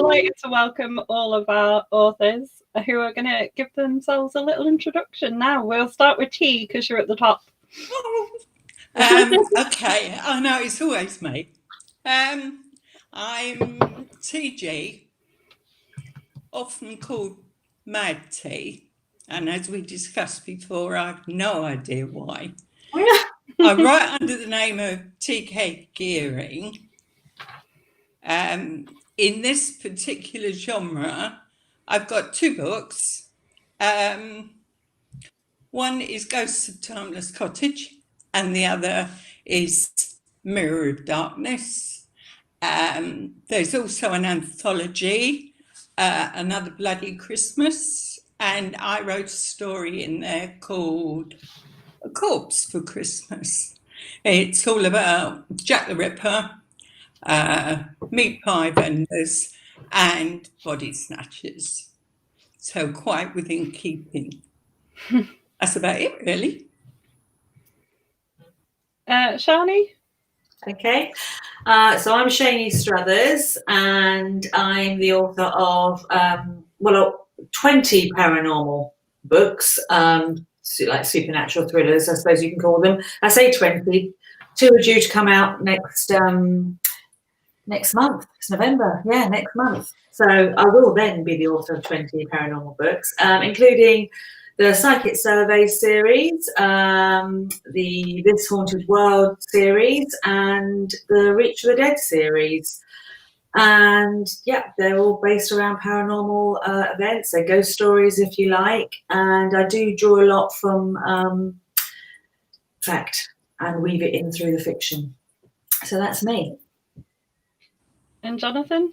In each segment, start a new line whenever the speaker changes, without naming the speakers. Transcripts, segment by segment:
delighted to welcome all of our authors who are going to give themselves a little introduction now. We'll start with T because you're at the top.
Okay, I know it's always me. I'm TG, often called Mad T, and as we discussed before, I have no idea why. I write under the name of TK Geering. In this particular genre, I've got 2 books. One is Ghosts of Timeless Cottage, and the other is Mirror of Darkness. There's also an anthology, Another Bloody Christmas, and I wrote a story in there called A Corpse for Christmas. It's all about Jack the Ripper, meat pie vendors, and body snatchers. So quite within keeping. That's about it, really.
Shani?
Okay, so I'm Shani Struthers, and I'm the author of 20 paranormal books, like supernatural thrillers, I suppose you can call them. I say 20. 2 are due to come out next month. It's November, yeah, next month. So I will then be the author of 20 paranormal books, including the Psychic Survey series, the This Haunted World series, and the Reach of the Dead series. And yeah, they're all based around paranormal events. They're ghost stories, if you like. And I do draw a lot from fact and weave it in through the fiction. So that's me.
And Jonathan?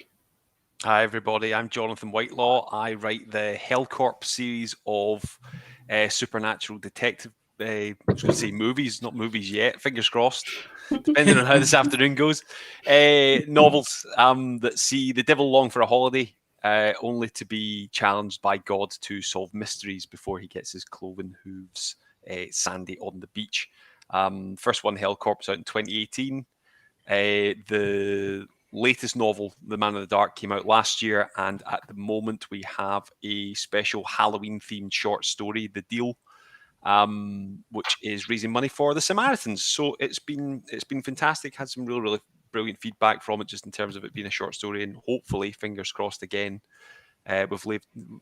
Hi everybody, I'm Jonathan Whitelaw. I write the Hellcorp series of supernatural detective, I was going to say movies, not movies yet, fingers crossed, depending on how this afternoon goes. Novels that see the devil long for a holiday, only to be challenged by God to solve mysteries before he gets his cloven hooves sandy on the beach. First one, Hellcorp's out in 2018. The latest novel, The Man in the Dark, came out last year, and at the moment we have a special Halloween-themed short story, The Deal, which is raising money for the Samaritans. So it's been fantastic. Had some really brilliant feedback from it, just in terms of it being a short story, and hopefully, fingers crossed again, we've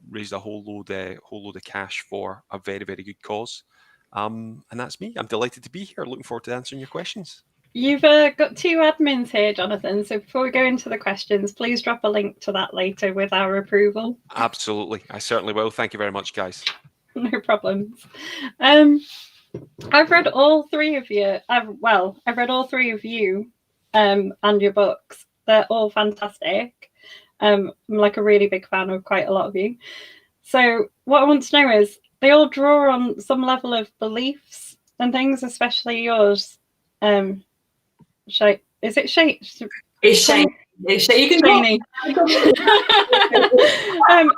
raised a whole load of cash for a very good cause. And that's me. I'm delighted to be here. Looking forward to answering your questions.
You've got 2 admins here, Jonathan, so before we go into the questions, please drop a link to that later with our approval.
Absolutely, I certainly will. Thank you very much, guys.
No problems. I've read all 3 of you. I've read all 3 of you and your books. They're all fantastic. I'm like a really big fan of quite a lot of you. So what I want to know is, they all draw on some level of beliefs and things, especially yours. Is it Shane?
It's Shane. You can
Shani.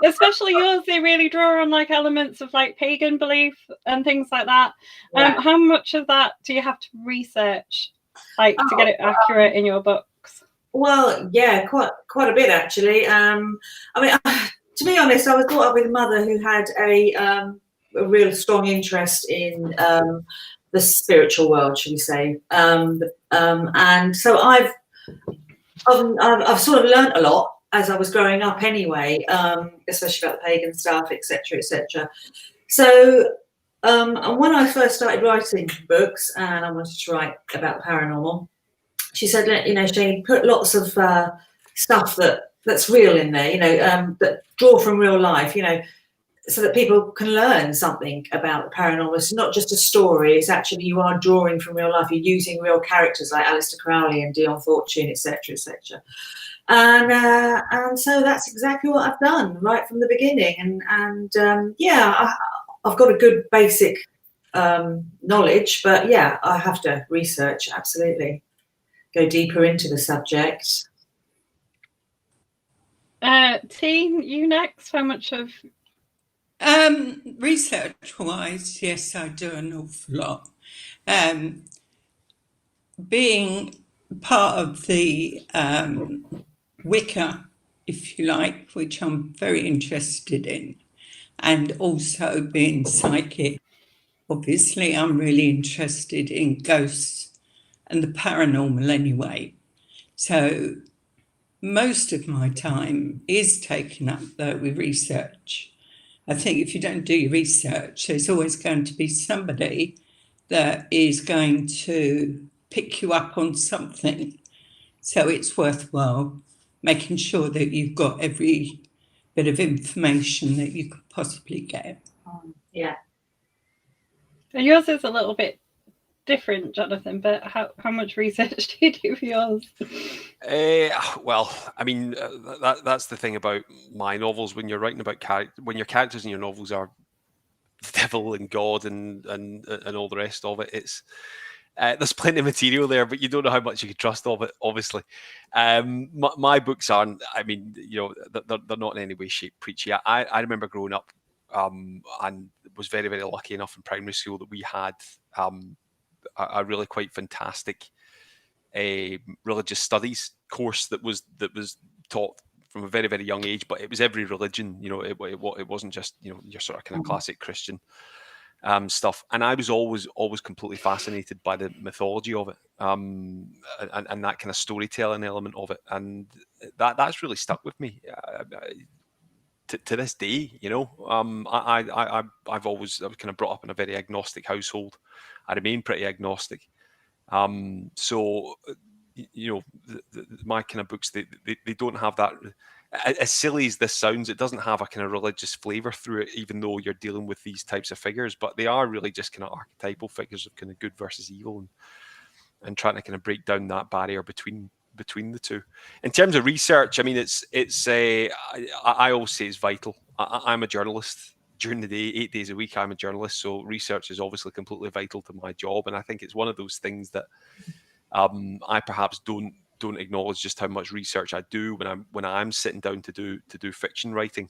Especially yours, they really draw on like elements of like pagan belief and things like that. How much of that do you have to research, like, to get it accurate in your books?
Well, yeah, quite a bit actually. I mean, to be honest, I was brought up with a mother who had a real strong interest in the spiritual world, should we say? And so I've sort of learnt a lot as I was growing up, anyway, especially about the pagan stuff, etc., etc. So, and when I first started writing books, and I wanted to write about paranormal, she said, Shane, put lots of stuff that's real in there, that draw from real life, so that people can learn something about the paranormal. It's not just a story, it's actually, you are drawing from real life, you're using real characters like Alistair Crowley and Dion Fortune, etc., etc. And so that's exactly what I've done right from the beginning. And I've got a good basic knowledge, but yeah, I have to research, absolutely. Go deeper into the subject.
T, you next. How much of...
Research-wise, yes, I do an awful lot. Being part of the Wicca if you like, which I'm very interested in, and also being psychic. Obviously, I'm really interested in ghosts and the paranormal anyway. So most of my time is taken up, though, with research. I think if you don't do your research, there's always going to be somebody that is going to pick you up on something. So it's worthwhile making sure that you've got every bit of information that you could possibly get.
Yeah.
Yours is a little bit different, Jonathan, but how much research do you do for yours?
Well, I mean, that's the thing about my novels. When you're writing about when your characters in your novels are the devil and God and all the rest of it, it's there's plenty of material there, but you don't know how much you can trust of it. Obviously, my books aren't. I mean, they're not in any way shape preachy. I remember growing up, and was very, very lucky enough in primary school that we had a really quite fantastic religious studies course that was taught from a very, very young age, but it was every religion. It wasn't just your sort of kind of classic Christian stuff. And I was always completely fascinated by the mythology of it, and that kind of storytelling element of it, and that's really stuck with me to this day. I was kind of brought up in a very agnostic household. I remain pretty agnostic. So my kind of books, they don't have that. As silly as this sounds, it doesn't have a kind of religious flavor through it, even though you're dealing with these types of figures. But they are really just kind of archetypal figures of kind of good versus evil, and trying to kind of break down that barrier between the two. In terms of research, I mean, I always say it's vital. I'm a journalist. During the day, 8 days a week, I'm a journalist, so research is obviously completely vital to my job, and I think it's one of those things that I perhaps don't acknowledge just how much research I do when I'm sitting down to do fiction writing,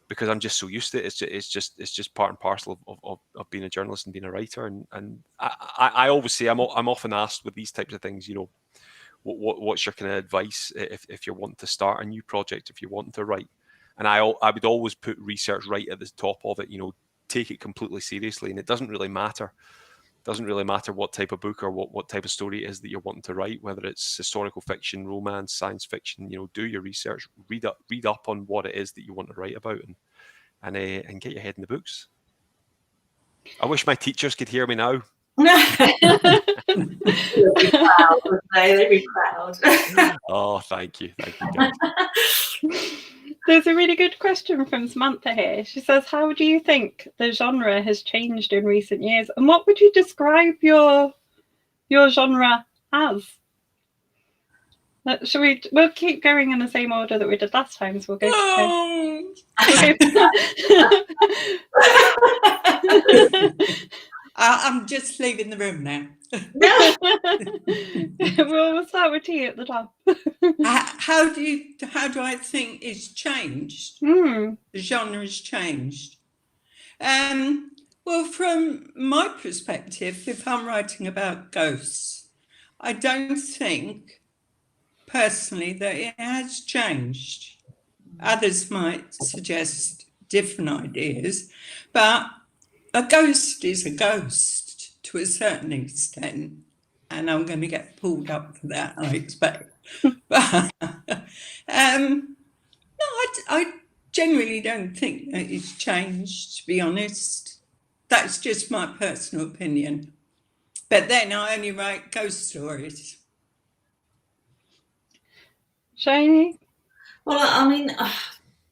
because I'm just so used to it. It's just part and parcel of being a journalist and being a writer, and I always say I'm often asked with these types of things, what's your kind of advice if you're wanting to start a new project, if you're wanting to write. And I would always put research right at the top of it. Take it completely seriously, and it doesn't really matter. Doesn't really matter what type of book or what type of story it is that you're wanting to write, whether it's historical fiction, romance, science fiction. Do your research, read up on what it is that you want to write about, and get your head in the books. I wish my teachers could hear me now.
They'd be proud, wouldn't they? They'd be proud.
Oh, thank you guys.
There's a really good question from Samantha here. She says, how do you think the genre has changed in recent years? And what would you describe your genre as? We'll keep going in the same order that we did last time. So we'll go
I'm just leaving the room now.
We'll start with T at the top.
How do I think it's changed? The genre has changed. Well, from my perspective, if I'm writing about ghosts, I don't think personally that it has changed. Others might suggest different ideas, but a ghost is a ghost to a certain extent, and I'm going to get pulled up for that, I expect. But no, I generally don't think that it's changed, to be honest. That's just my personal opinion. But then I only write ghost stories.
Shani?
Well, I mean,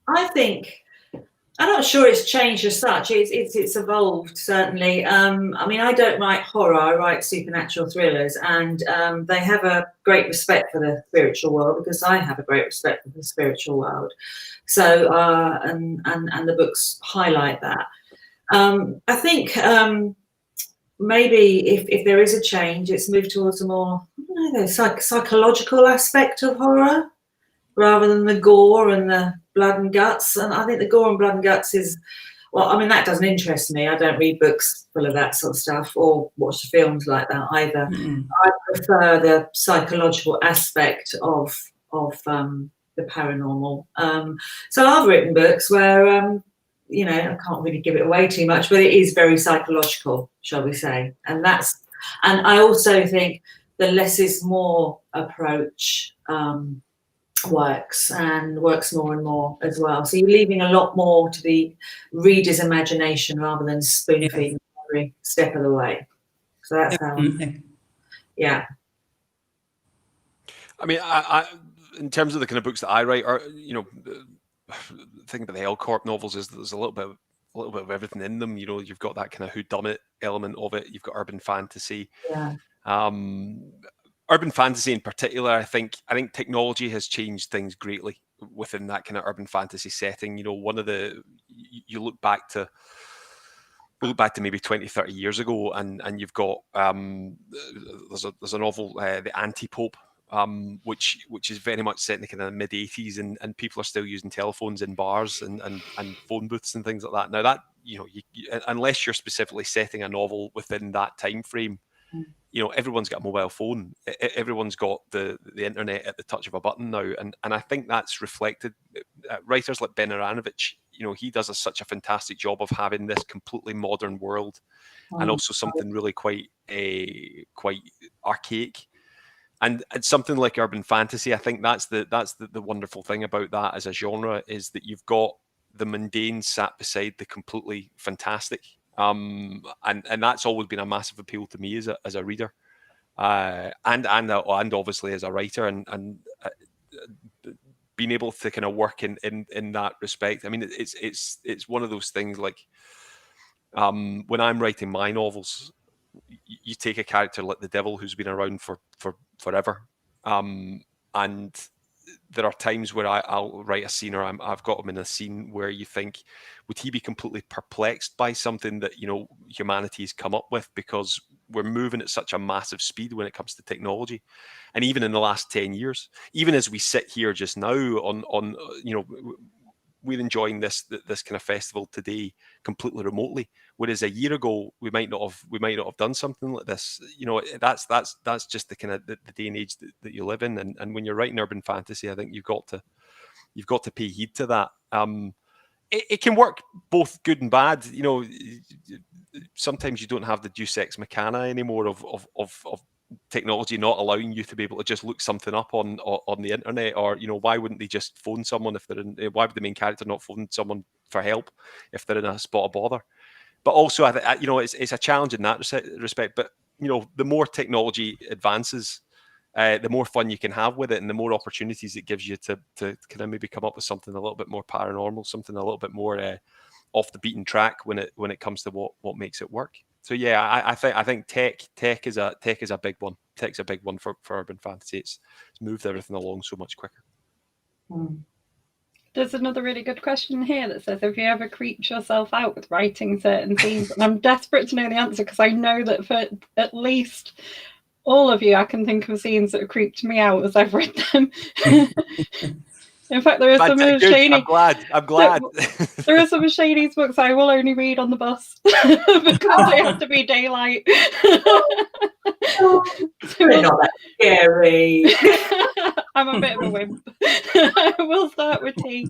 I think, I'm not sure it's changed as such. It's evolved, certainly. I mean, I don't write horror, I write supernatural thrillers, and they have a great respect for the spiritual world, because I have a great respect for the spiritual world. So, and the books highlight that. I think maybe if there is a change, it's moved towards a more, I don't know, psychological aspect of horror, rather than the gore and the blood and guts. And I think the gore and blood and guts is, well, I mean, that doesn't interest me. I don't read books full of that sort of stuff or watch films like that either. I prefer the psychological aspect of the paranormal. So I've written books where, you know, I can't really give it away too much, but it is very psychological, shall we say. And I also think the less is more approach works more and more as well. So you're leaving a lot more to the reader's imagination rather than spoon feeding every step of the way. So that's how, yeah.
I mean, I in terms of the kind of books that I write, are, you know, the thing about the L Corp novels is that there's a little bit of everything in them. You know, you've got that kind of whodunit element of it. You've got urban fantasy.
Yeah.
Urban fantasy in particular, I think technology has changed things greatly within that kind of urban fantasy setting. You know, you look back to maybe 20, 30 years ago, and you've got there's a novel, The Anti-Pope, which is very much set in the kind of mid 80s, and people are still using telephones in bars and phone booths and things like that. Now that, you know, unless you're specifically setting a novel within that time frame, you know, everyone's got a mobile phone. Everyone's got the internet at the touch of a button now, and I think that's reflected. Writers like Ben Aranovich, you know, he does such a fantastic job of having this completely modern world, and also something really quite archaic. And something like urban fantasy, I think that's the wonderful thing about that as a genre, is that you've got the mundane sat beside the completely fantastic. And that's always been a massive appeal to me as a reader, and obviously as a writer, and being able to kind of work in that respect. I mean, it's one of those things, like, when I'm writing my novels, you take a character like the devil who's been around for forever, and there are times where I'll write a scene, or I've got him in a scene where you think, would he be completely perplexed by something that, you know, humanity's come up with, because we're moving at such a massive speed when it comes to technology. And even in the last 10 years, even as we sit here just now on you know, we're enjoying this kind of festival today completely remotely, whereas a year ago we might not have done something like this. You know, that's just the kind of the day and age that you live in, and when you're writing urban fantasy, I think you've got to pay heed to that. It can work both good and bad. You know, sometimes you don't have the deus ex machina anymore of technology not allowing you to be able to just look something up on the internet, or, you know, why wouldn't they just phone someone if they're in? Why would the main character not phone someone for help if they're in a spot of bother? But also, you know, it's a challenge in that respect. But, you know, the more technology advances, the more fun you can have with it, and the more opportunities it gives you to kind of maybe come up with something a little bit more paranormal, something a little bit more off the beaten track when it comes to what makes it work. So yeah, I think tech is a big one. Tech's a big one for urban fantasy. It's moved everything along so much quicker.
There's another really good question here that says, have you ever creeped yourself out with writing certain scenes? And I'm desperate to know the answer, because I know that for at least all of you, I can think of scenes that have creeped me out as I've read them. In fact, there are some of Shani.
I'm glad.
There are some of Shani's books I will only read on the bus because they have to be daylight.
They're not that scary.
I'm a bit of a wimp. We'll start with tea.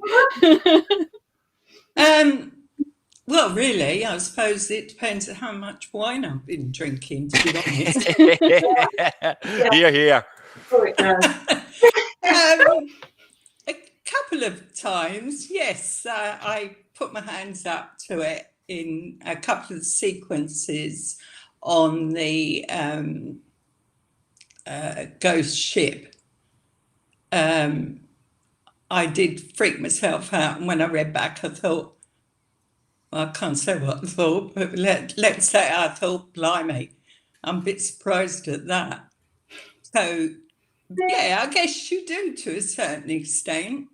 Well, really, I suppose it depends on how much wine I've been drinking, to be honest.
Here.
A couple of times, yes. I put my hands up to it in a couple of sequences on the ghost ship. I did freak myself out, and when I read back, I thought, well, I can't say what I thought, but let's say I thought, blimey, I'm a bit surprised at that. So, yeah, I guess you do to a certain extent,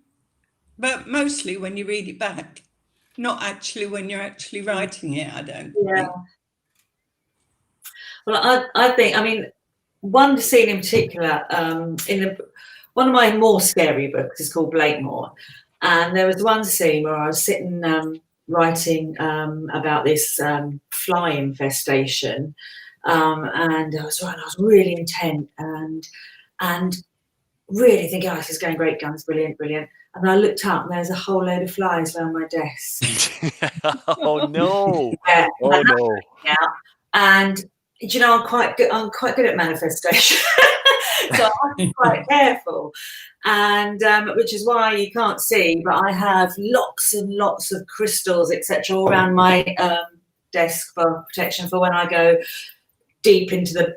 but mostly when you read it back, not actually when you're actually writing it, I don't think.
Well, I think, I mean, one scene in particular, one of my more scary books is called Blakemore, and there was one scene where I was sitting writing about this fly infestation, and I was really intent, and really thinking, oh, this is going great guns, brilliant, brilliant. And I looked up and there's a whole load of flies around my desk.
Oh no!
Yeah,
Oh no!
yeah. And you know, I'm quite good at manifestation. So I'm quite careful, and which is why you can't see, but I have lots and lots of crystals, etc., all around my desk for protection for when I go deep into the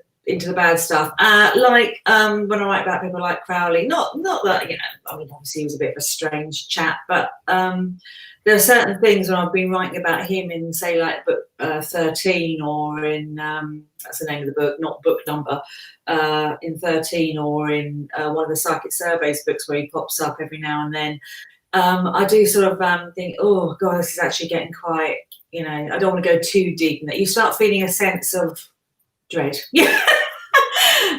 bad stuff. Like when I write about people like Crowley, not that, you know, I mean, obviously he was a bit of a strange chap, but there are certain things when I've been writing about him in, say, like book 13, or in that's the name of the book, not book number, in 13, or in one of the Psychic Surveys books where he pops up every now and then. I do sort of think, oh God, this is actually getting quite, you know, I don't want to go too deep in that. You start feeling a sense of dread. Yeah.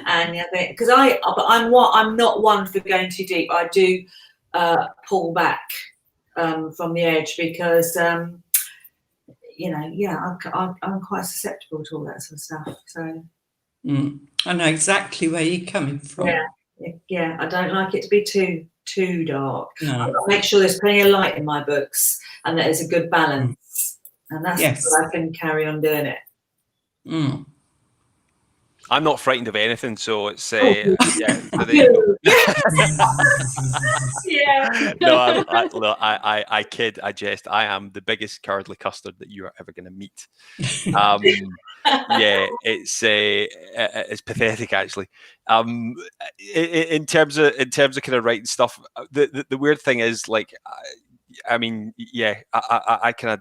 And because I'm not one for going too deep. I do pull back from the edge because you know, yeah, I'm quite susceptible to all that sort of stuff. So
I know exactly where you're coming from.
Yeah, I don't like it to be too dark.
No.
I've got to make sure there's plenty of light in my books and that there's a good balance, and that's what I can carry on doing it.
I'm not frightened of anything, so it's yeah. So there you go.
Yeah.
No, I kid, I jest. I am the biggest cowardly custard that you are ever going to meet. Yeah, it's pathetic actually. In terms of kind of writing stuff, the weird thing is, like, I mean, yeah, I kind of.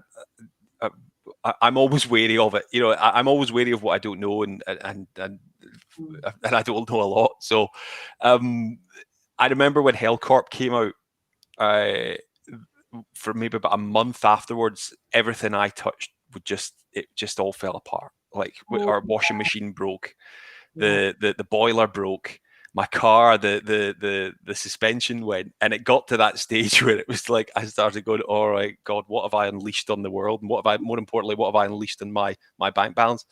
I'm always wary of it, you know. I'm always wary of what I don't know, and I don't know a lot. So, I remember when Hellcorp came out, for maybe about a month afterwards, everything I touched would just all fell apart. Like our washing machine broke, the boiler broke, my car, the suspension went, and it got to that stage where it was like I started going, all right, God, what have I unleashed on the world, and more importantly, what have I unleashed on my bank balance?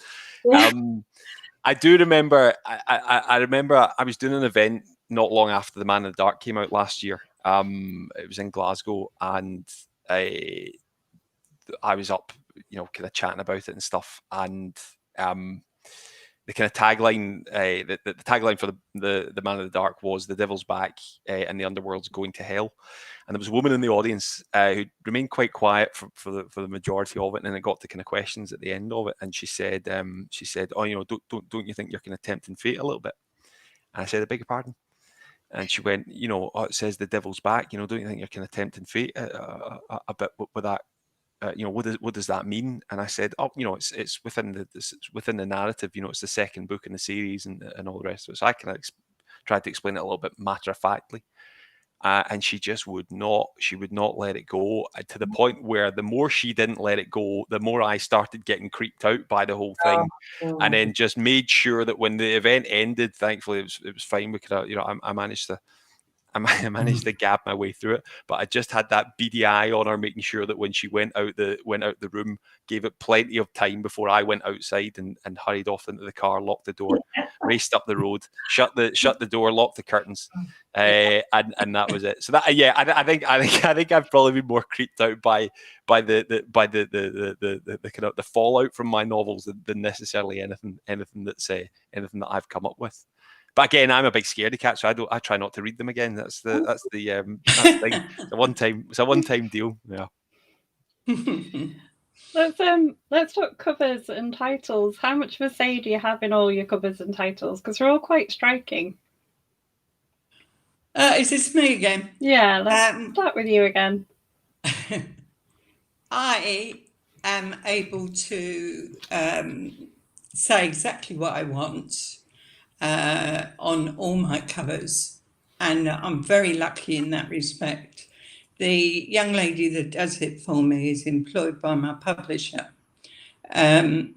I do remember. I remember I was doing an event not long after The Man in the Dark came out last year. It was in Glasgow, and I was up, you know, kind of chatting about it and stuff, and the kind of tagline, the tagline for the Man in the Dark was "The Devil's back, and the underworld's going to hell." And there was a woman in the audience who remained quite quiet for the majority of it, and then it got to kind of questions at the end of it, and she said, "Oh, you know, don't you think you're kind of tempting fate a little bit?" And I said, "I beg your pardon." And she went, "You know, it says the devil's back. You know, don't you think you're kind of tempting fate a bit with that? You know, what does that mean?" And I said, "Oh, you know, it's within the narrative. You know, it's the second book in the series and all the rest of it." So I kind of tried to explain it a little bit matter of factly, and she just would not. She would not let it go, to the point where the more she didn't let it go, the more I started getting creeped out by the whole thing, and then just made sure that when the event ended, thankfully it was fine. We could, you know, I managed to gab my way through it, but I just had that beady eye on her, making sure that when she went out the room, gave it plenty of time before I went outside and hurried off into the car, locked the door, raced up the road, shut the door, locked the curtains, and that was it. So that, yeah, I think I've probably been more creeped out by the kind of the fallout from my novels than necessarily anything that I've come up with. But again, I'm a big scaredy cat, so I try not to read them again. That's the thing. It's a one-time deal. Yeah.
Let's talk covers and titles. How much of a say do you have in all your covers and titles? Because they're all quite striking.
Is this me again?
Yeah, let's start with you again.
I am able to say exactly what I want on all my covers, and I'm very lucky in that respect. The young lady that does it for me is employed by my publisher, and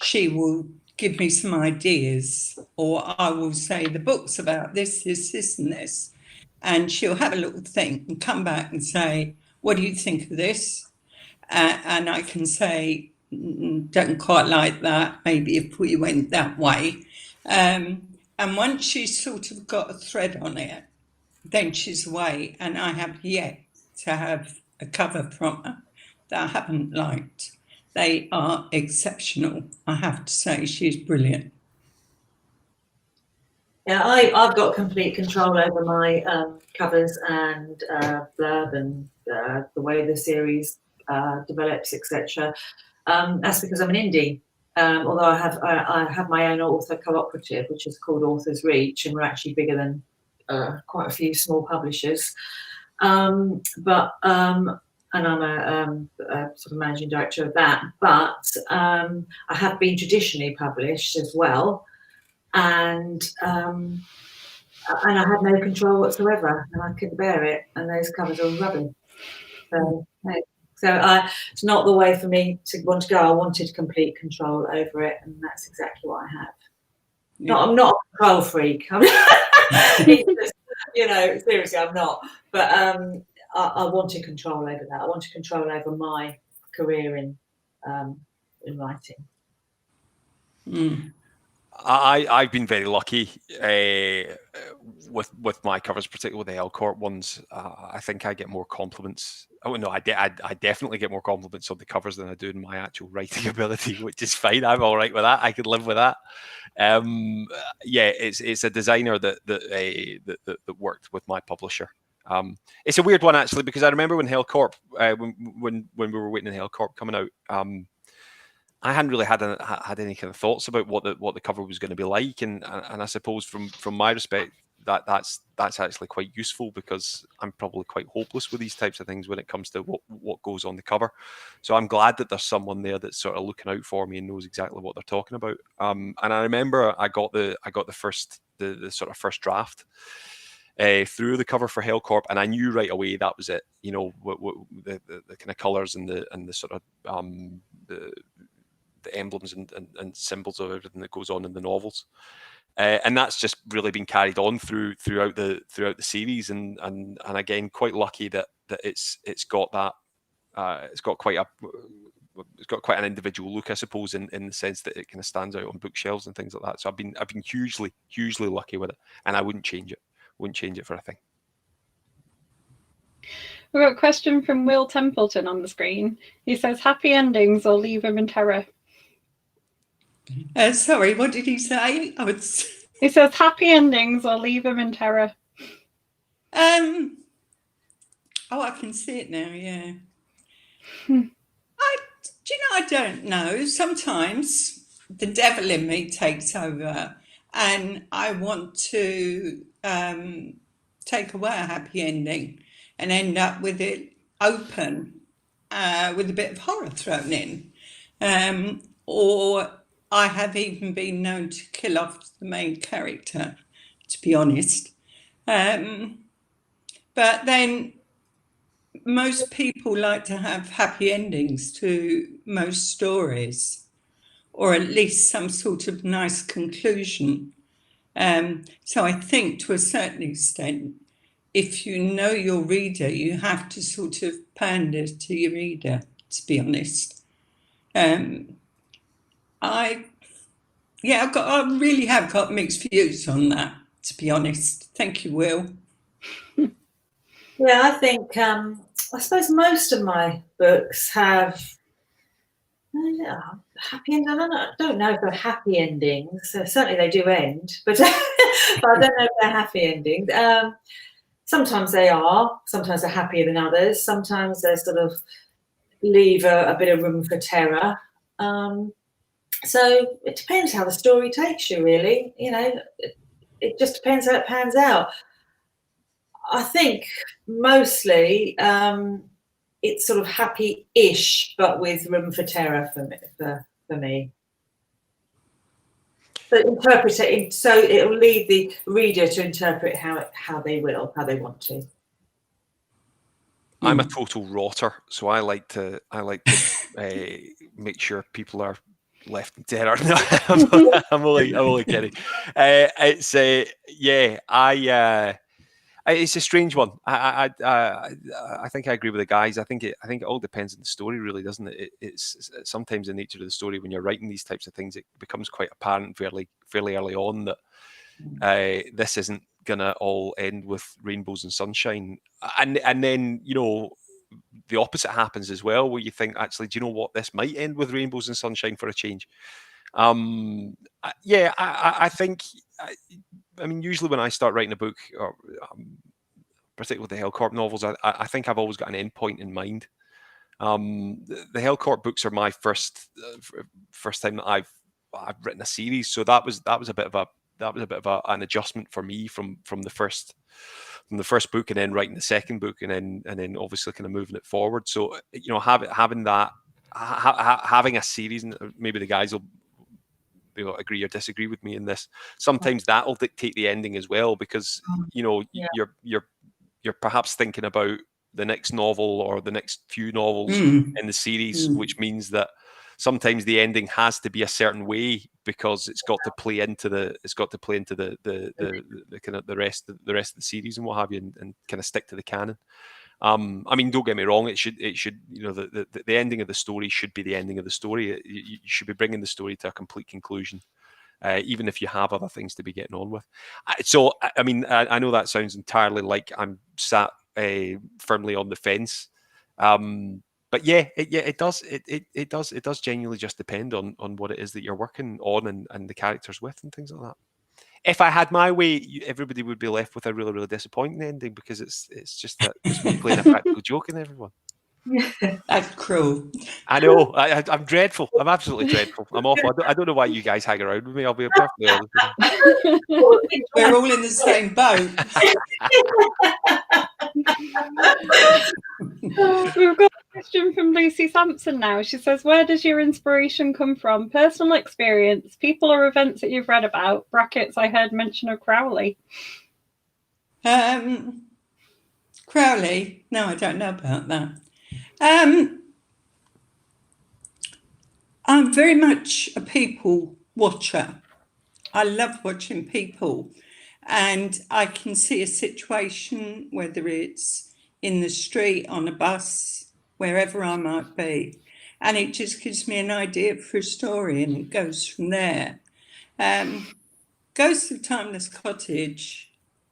she will give me some ideas, or I will say the book's about this, and this, and she'll have a little think and come back and say, "What do you think of this?" And I can say, "Don't quite like that, maybe if we went that way." And once she's sort of got a thread on it, then she's away. And I have yet to have a cover from her that I haven't liked. They are exceptional. I have to say, she's brilliant.
Yeah, I've got complete control over my covers and blurb and the way the series develops, etc. That's because I'm an indie. Although I have my own author cooperative, which is called Authors Reach, and we're actually bigger than quite a few small publishers. And I'm a sort of managing director of that. But I have been traditionally published as well, and I had no control whatsoever, and I couldn't bear it. And those covers are rubbish. So it's not the way for me to want to go. I wanted complete control over it, and that's exactly what I have.
Yeah.
I'm not a control freak. It's just, seriously, I'm not. But I wanted control over that. I wanted control over my career in writing.
Mm.
I've been very lucky with my covers, particularly with the L Corp ones. I think I get more compliments. Oh no, I definitely get more compliments on the covers than I do in my actual writing ability, which is fine. I'm all right with that. I could live with that. Yeah, it's a designer that worked with my publisher. It's a weird one actually, because I remember when Hellcorp, when we were waiting in Hellcorp coming out, I hadn't really had any kind of thoughts about what the cover was going to be like, and I suppose from my respect, that's actually quite useful, because I'm probably quite hopeless with these types of things when it comes to what goes on the cover. So I'm glad that there's someone there that's sort of looking out for me and knows exactly what they're talking about. And I remember I got the sort of first draft through the cover for Hellcorp, and I knew right away that was it. You know, the kind of colours and the sort of the emblems and symbols of everything that goes on in the novels, and that's just really been carried on throughout the series, and again, quite lucky that it's got that it's got quite an individual look, I suppose, in the sense that it kind of stands out on bookshelves and things like that. So I've been hugely lucky with it, and I wouldn't change it. Wouldn't change it for a thing.
We've got a question from Will Templeton on the screen. He says, "Happy endings or leave them in terror?"
Sorry, what did he say?
He says, "Happy endings or leave them in terror?"
Oh, I can see it now. Yeah. I don't know. Sometimes the devil in me takes over, and I want to take away a happy ending and end up with it open, with a bit of horror thrown in, or I have even been known to kill off the main character, to be honest. But then most people like to have happy endings to most stories, or at least some sort of nice conclusion. So I think to a certain extent, if you know your reader, you have to sort of pander to your reader, to be honest. I really have got mixed views on that, to be honest. Thank you, Will.
Yeah, I think I suppose most of my books have happy endings. I don't know if they're happy endings. Certainly they do end, but, but I don't know if they're happy endings. Sometimes they are. Sometimes they're happier than others. Sometimes they sort of leave a bit of room for terror. So it depends how the story takes you, really. You know, it just depends how it pans out. I think mostly it's sort of happy-ish, but with room for terror for me. But interpret it, so it will leave the reader to interpret how they want to.
I'm a total rotter, so I like to make sure people are left in terror. No, I'm only kidding. It's a strange one. I think I agree with the guys. I think it all depends on the story, really, doesn't it? It's sometimes the nature of the story when you're writing these types of things. It becomes quite apparent fairly early on that this isn't gonna all end with rainbows and sunshine. And then, you know, the opposite happens as well, where you think, actually, do you know what, this might end with rainbows and sunshine for a change. Yeah, I think, I mean, usually when I start writing a book, or particularly with the Hellcorp novels, I think I've always got an end point in mind. The Hellcorp books are my first time that I've written a series, so that was a bit of an adjustment for me from the first book, and then writing the second book, and then obviously kind of moving it forward. So, you know, having that, having a series, and maybe the guys will agree or disagree with me in this. Sometimes that'll dictate the ending as well, because, you know, you're perhaps thinking about the next novel or the next few novels in the series, which means that sometimes the ending has to be a certain way, because it's got to play into the kind of the rest of the series and what have you, and kind of stick to the canon. I mean, don't get me wrong, it should, you know, the ending of the story should be the ending of the story. You should be bringing the story to a complete conclusion, even if you have other things to be getting on with. So, I mean, I know that sounds entirely like I'm sat firmly on the fence, but yeah, it does genuinely just depend on what it is that you're working on, and the characters with, and things like that. If I had my way, everybody would be left with a really, really disappointing ending, because it's just that it's me playing a practical joke on everyone.
That's cruel.
I know. I'm dreadful. I'm absolutely dreadful. I'm awful. I don't know why you guys hang around with me. I'll be perfectly honest with you.
We're all in the same boat.
We've got a question from Lucy Sampson now. She says, where does your inspiration come from? Personal experience, people or events that you've read about? Brackets, I heard mention of Crowley.
Crowley? No, I don't know about that. I'm very much a people watcher. I love watching people, and I can see a situation, whether it's in the street, on a bus, wherever I might be, and it just gives me an idea for a story, and it goes from there. Ghost of Timeless Cottage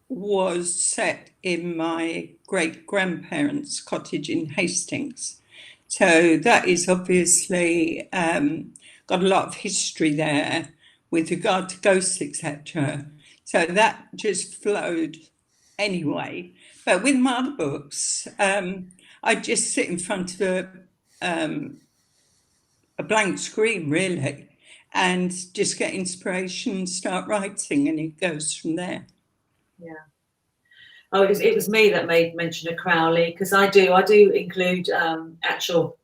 was set in my great-grandparents' cottage in Hastings. So that is obviously got a lot of history there with regard to ghosts, etc. So that just flowed anyway. But with my other books, I just sit in front of a blank screen, really, and just get inspiration, start writing, and it goes from there.
Yeah. Oh, it was me that made mention of Crowley, because I do include actual,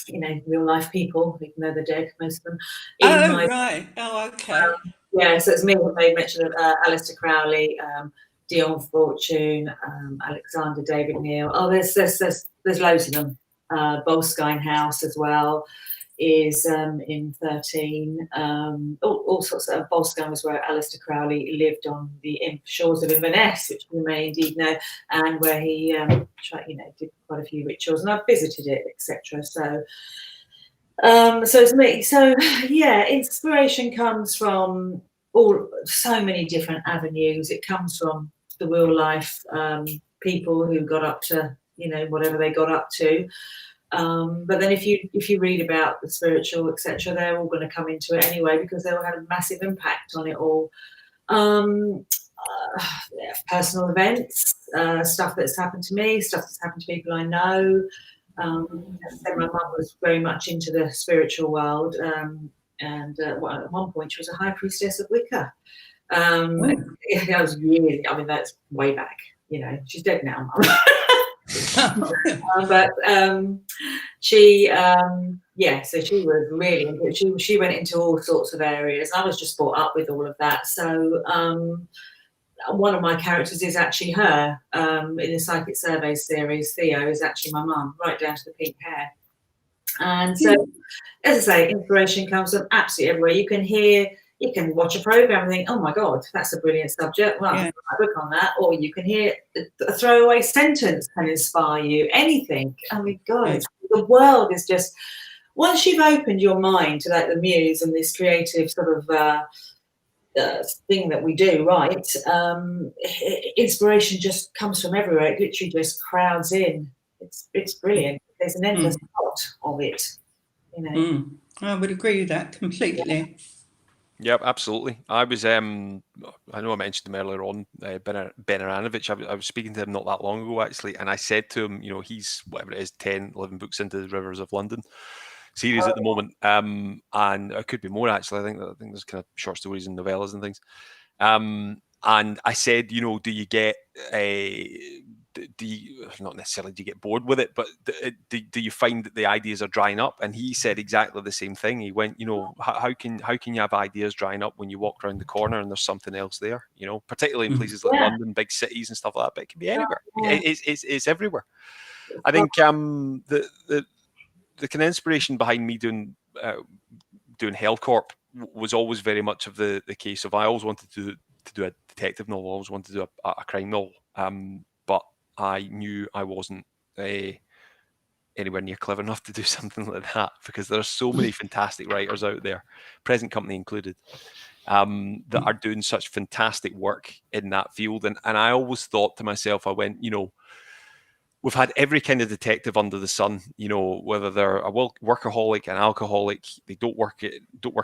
you know, real life people, even though they're dead, most of them.
Right. Oh, okay.
Yeah, so it's me that made mention of Aleister Crowley, Dion Fortune, Alexander David Neal. Oh, there's loads of them. Boleskine House as well is in 13. All sorts of. Boleskine was where Aleister Crowley lived on the shores of Inverness, which you may indeed know, and where he did quite a few rituals, and I've visited it, etc. So it's me. So yeah, inspiration comes from so many different avenues. It comes from the real life people who got up to, you know, whatever they got up to. But then if you read about the spiritual, etc., they're all going to come into it anyway, because they all had a massive impact on it all. Personal events, stuff that's happened to me, stuff that's happened to people I know. My mum was very much into the spiritual world, and at one point she was a high priestess of Wicca. That was really, I mean, that's way back. You know, she's dead now. But she, so she was really, she went into all sorts of areas. I was just brought up with all of that. So one of my characters is actually her in the Psychic Surveys series. Theo is actually my mum, right down to the pink hair. And so, as I say, inspiration comes from absolutely everywhere. You can watch a program and think, oh my God, that's a brilliant subject. Well, yeah. I book on that. Or you can hear a throwaway sentence can inspire you. Anything. I mean, God, the world is just, once you've opened your mind to like the muse and this creative sort of thing that we do, right? Inspiration just comes from everywhere. It literally just crowds in. It's brilliant. There's an endless pot of it, you know.
I would agree with that completely.
Yep, absolutely. I was, I know I mentioned him earlier on, Ben Aranovich. I was speaking to him not that long ago, actually, and I said to him, you know, he's, whatever it is, 10, 11 books into the Rivers of London series at the moment, and it could be more, actually. I think there's kind of short stories and novellas and things. And I said, you know, do you get not necessarily do you get bored with it, but do you find that the ideas are drying up? And he said exactly the same thing. He went, you know, how can you have ideas drying up when you walk around the corner and there's something else there? You know, particularly in places like London, big cities and stuff like that. But it can be anywhere. It's everywhere. I think the kind of inspiration behind me doing Hellcorp was always very much of the case of I always wanted to do a detective novel. I always wanted to do a crime novel. But I knew I wasn't anywhere near clever enough to do something like that, because there are so many fantastic writers out there, present company included, that are doing such fantastic work in that field. And I always thought to myself, I went, you know, we've had every kind of detective under the sun, you know, whether they're a workaholic, an alcoholic, they don't work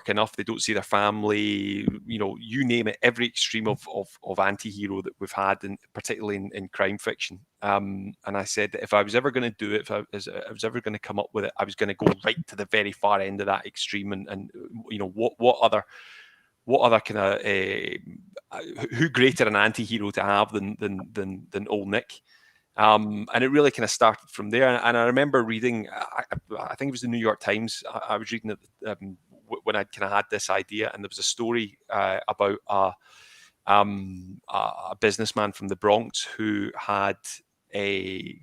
enough, they don't see their family, you know, you name it, every extreme of anti-hero that we've had, and particularly in crime fiction. And I said that if I was ever going to do it, if I was ever going to come up with it, I was going to go right to the very far end of that extreme, and you know, what other kind of who greater an anti-hero to have than old Nick. And it really kind of started from there. And I remember reading, I think it was the New York Times. I was reading it when I kind of had this idea, and there was a story about a businessman from the Bronx who he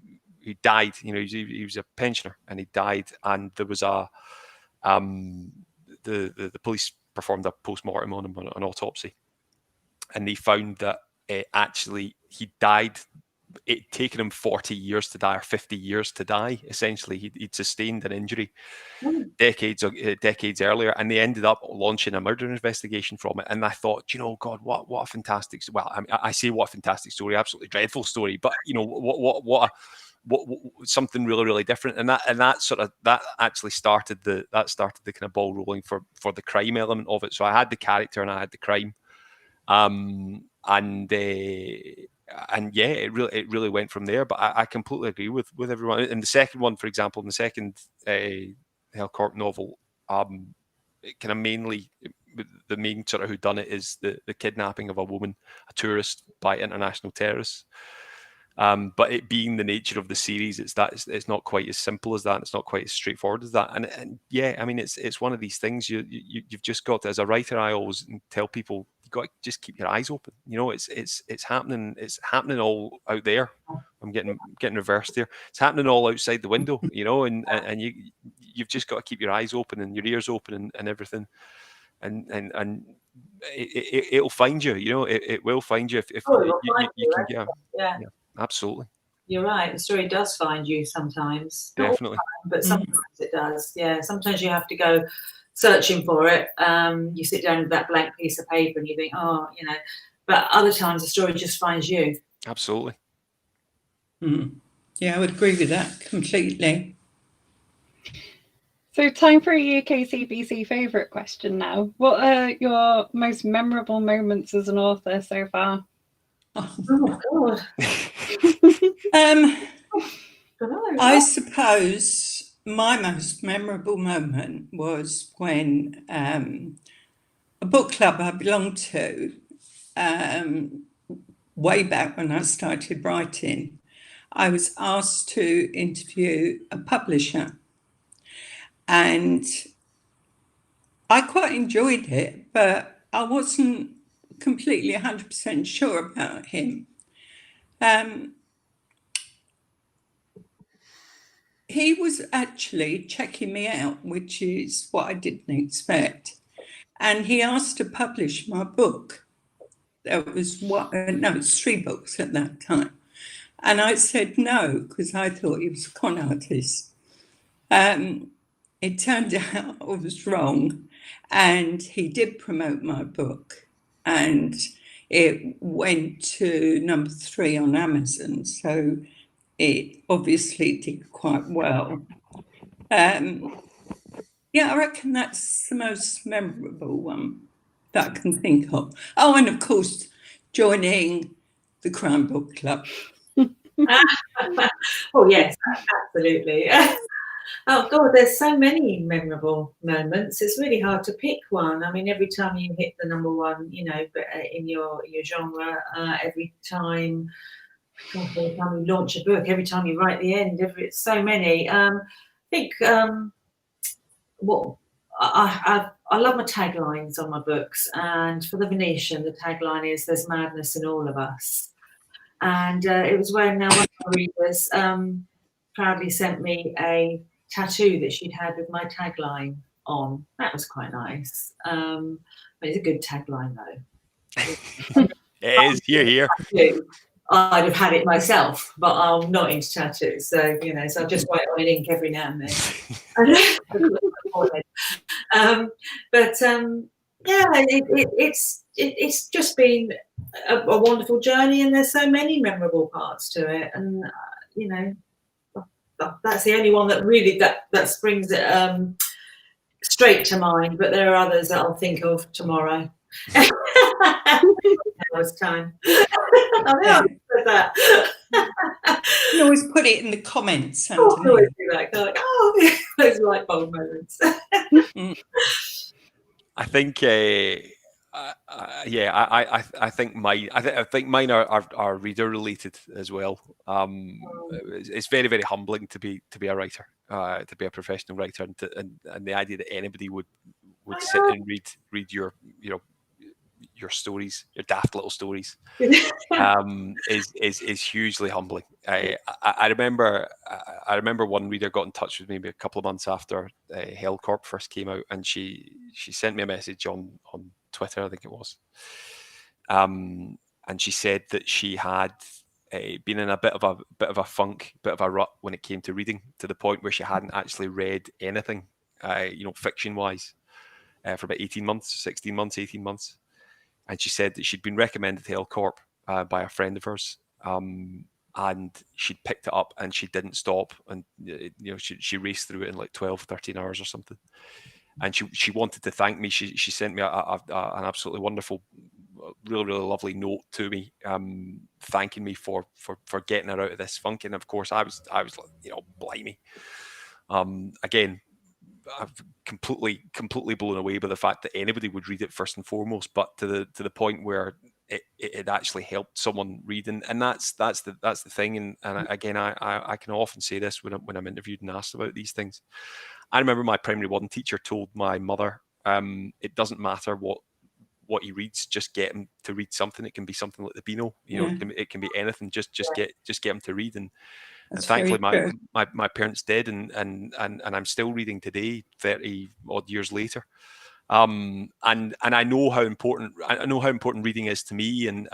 died. You know, he was a pensioner, and he died. And there was the police performed a post-mortem on him, an autopsy, and they found that actually he died. It'd taken him 40 years to die, or 50 years to die. Essentially, he'd sustained an injury decades earlier, and they ended up launching a murder investigation from it. And I thought, you know, God, what a fantastic. Well, I mean, I say what a fantastic story, absolutely dreadful story, but you know, what something really, really different. And that actually started the kind of ball rolling for the crime element of it. So I had the character and I had the crime, and yeah, it really went from there. But I completely agree with everyone. In the second one, for example, in the second Hellcorp novel, it kind of mainly the main sort of whodunit is the kidnapping of a woman, a tourist, by international terrorists. But it being the nature of the series, it's not quite as simple as that. It's not quite as straightforward as that. And yeah, I mean, it's one of these things you've just got to, as a writer, I always tell people, you got to just keep your eyes open. You know, it's happening. It's happening all out there. I'm getting reversed here. It's happening all outside the window. You know, and you've just got to keep your eyes open and your ears open and everything. And it'll find you. You know, it will find you if you can get.
Yeah.
Absolutely.
You're right. The story does find you sometimes.
Definitely.
Not all the time, but sometimes it does. Yeah. Sometimes you have to go searching for it. You sit down with that blank piece of paper and you think, oh, you know, but other times the story just finds you.
Absolutely.
Yeah, I would agree with that completely. So
time for a UK CBC favourite question now. What are your most memorable moments as an author so far?
Oh God.
I suppose my most memorable moment was when a book club I belonged to, way back when I started writing, I was asked to interview a publisher, and I quite enjoyed it, but I wasn't completely 100% sure about him. He was actually checking me out, which is what I didn't expect. And he asked to publish my book. There was it's 3 books at that time. And I said no, because I thought he was a con artist. It turned out I was wrong. And he did promote my book. and it went to number 3 on Amazon, so it obviously did quite well. Yeah, I reckon that's the most memorable one that I can think of. Oh, and of course, joining the Crime Book Club.
Oh yes, absolutely. Oh God, there's so many memorable moments. It's really hard to pick one. I mean, every time you hit the number one, you know, but in your genre, every time, God, every time you launch a book, every time you write the end, so many. I think what I love my taglines on my books, and for the Venetian, the tagline is "There's madness in all of us." And it was when one of my readers proudly sent me a tattoo that she'd had with my tagline on. That was quite nice. It's a good tagline though.
It is, here.
I'd have had it myself, but I'm not into tattoos, so you know, so I just write on in ink every now and then. Yeah, it's just been a wonderful journey, and there's so many memorable parts to it, and you know, that's the only one that really that springs straight to mind. But there are others that I'll think of tomorrow. Now it's time. I know I said that.
You can always put it in the comments.
I always do that. Like, oh, those light bulb moments.
I think, I think mine are reader related as well. It's very, very humbling to be a writer, to be a professional writer, and the idea that anybody would sit and read your your stories, your daft little stories, is hugely humbling. I remember one reader got in touch with me a couple of months after Hellcorp first came out, and she sent me a message on Twitter, I think it was, and she said that she had been in a bit of a funk, bit of a rut when it came to reading, to the point where she hadn't actually read anything, fiction wise, for about 18 months. And she said that she'd been recommended Hellcorp by a friend of hers, and she'd picked it up and she didn't stop, and she raced through it in like 12, 13 hours or something. And she wanted to thank me. She sent me an absolutely wonderful, really, really lovely note to me, thanking me for getting her out of this funk. And of course, I was like, blimey. Again, I've completely blown away by the fact that anybody would read it first and foremost, but to the point where it actually helped someone read, and that's the thing. And again, I can often say this when I'm interviewed and asked about these things. I remember my primary one teacher told my mother, it doesn't matter what he reads, just get him to read something. It can be something like the Beano, it can be anything. Just get him to read. And thankfully, my parents did, and I'm still reading today, 30 odd years later. And I know how important reading is to me and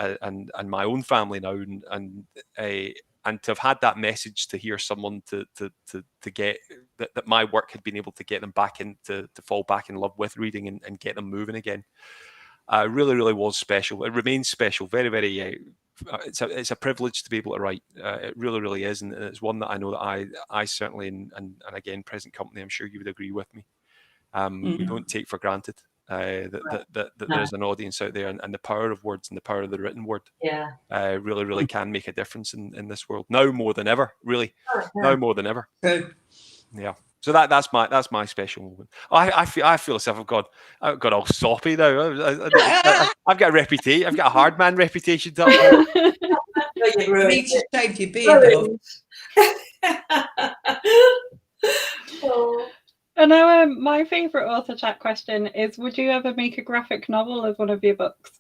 my own family now, and to have had that message, to hear someone to get that my work had been able to get them back to fall back in love with reading and get them moving again. Really, really was special. It remains special. Very, very. It's a privilege to be able to write. It really, really is, and it's one that I know that I certainly, and again, present company, I'm sure you would agree with me. We don't take for granted that there's an audience out there, and the power of words and the power of the written word, really, really can make a difference in this world now more than ever. Really, now more than ever. Yeah. So that's my special moment. I feel as if I've got all soppy now. I've got a reputation. I've got a hard man reputation.
You need to shave your beard off.
And now, my favourite author chat question is: would you ever make a graphic novel of one of your books?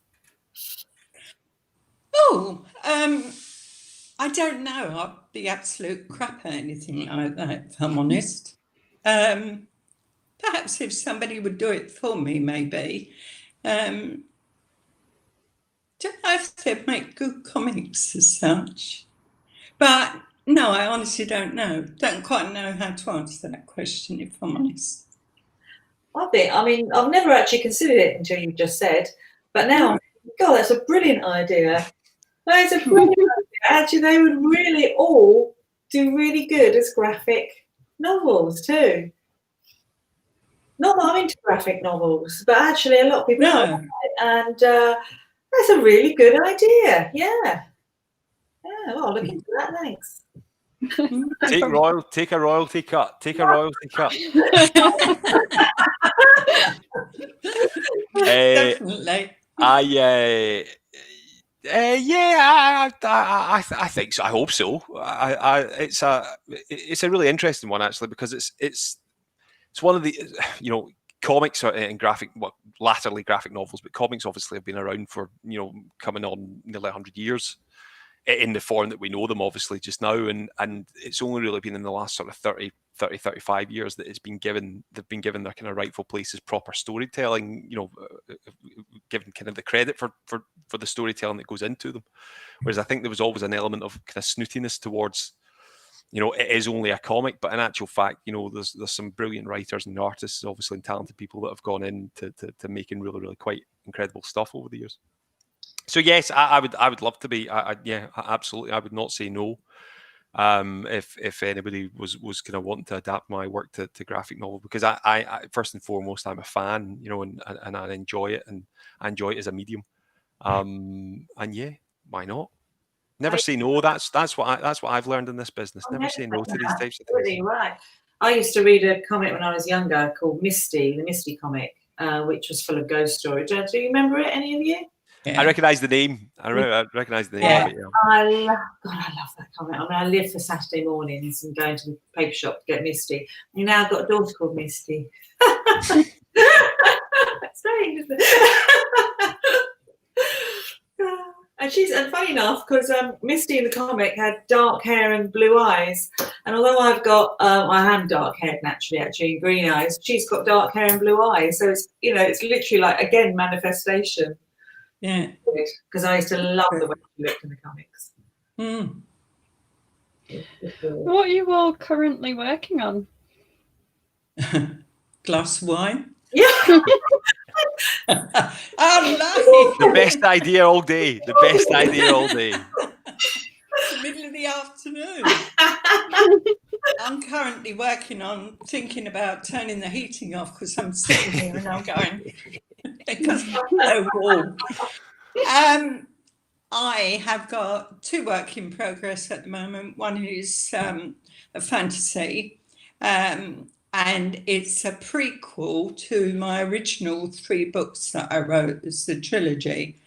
Oh, I don't know. I'd be absolute crap at anything like that, if I'm honest. Perhaps if somebody would do it for me, maybe. Don't know if they'd make good comics as such. But no, I honestly don't know. Don't quite know how to answer that question, if I'm honest.
I mean, I've never actually considered it until you just said, but now I'm God, that's a brilliant idea. That is a brilliant idea. Actually, they would really all do really good as graphic novels too. Not that I'm into graphic novels, but actually a lot of people are. And that's a really good idea. Yeah. Well, I'll look into that. Thanks.
Take a royalty cut. Take a royalty cut.
Definitely.
I think so. I hope so. It's a really interesting one actually, because it's one of the comics and latterly graphic novels, but comics obviously have been around for coming on nearly 100 years in the form that we know them obviously just now, and it's only really been in the last sort of 35 years that they've been given their kind of rightful place as proper storytelling, given kind of the credit for the storytelling that goes into them. Whereas I think there was always an element of kind of snootiness towards, it is only a comic, but in actual fact, there's some brilliant writers and artists, obviously, and talented people that have gone into making really, really quite incredible stuff over the years. So yes, I would love to be. Yeah, absolutely. I would not say no. If anybody was kind of wanting to adapt my work to graphic novel, because I first and foremost, I'm a fan, and I enjoy it, and I enjoy it as a medium. And yeah, why not? Never say no. That's what I've learned in this business. Never say no to these types of things.
Really right. I used to read a comic when I was younger called Misty, the Misty comic, which was full of ghost stories. Do you remember it, any of you?
Yeah. I recognise the name. I recognise the name.
Yeah.
Of it, yeah.
I love that comic. I mean, I live for Saturday mornings and going to the paper shop to get Misty. You now I've got a daughter called Misty. It's strange, isn't it? And funny enough, because Misty in the comic had dark hair and blue eyes, and although I am dark haired naturally, actually, and green eyes, she's got dark hair and blue eyes. So it's it's literally like, again, manifestation.
Yeah,
because I used to love the way she looked in the comics.
What are you all currently working on?
Glass of wine.
Yeah.
Oh no!
The best idea all day. The best idea all day.
It's the middle of the afternoon. I'm currently thinking about turning the heating off, because I'm sitting here and I'm going, because I'm so warm. I have got 2 work in progress at the moment. One is a fantasy, and it's a prequel to my original 3 books that I wrote as the trilogy.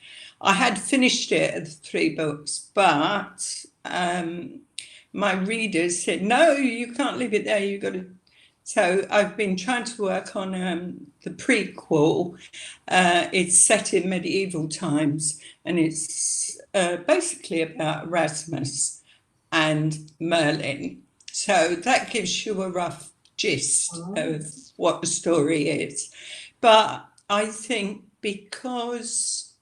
I had finished it at the 3 books, but my readers said, no, you can't leave it there, you've got to. So I've been trying to work on the prequel. It's set in medieval times, and it's basically about Erasmus and Merlin. So that gives you a rough gist of what the story is. But I think because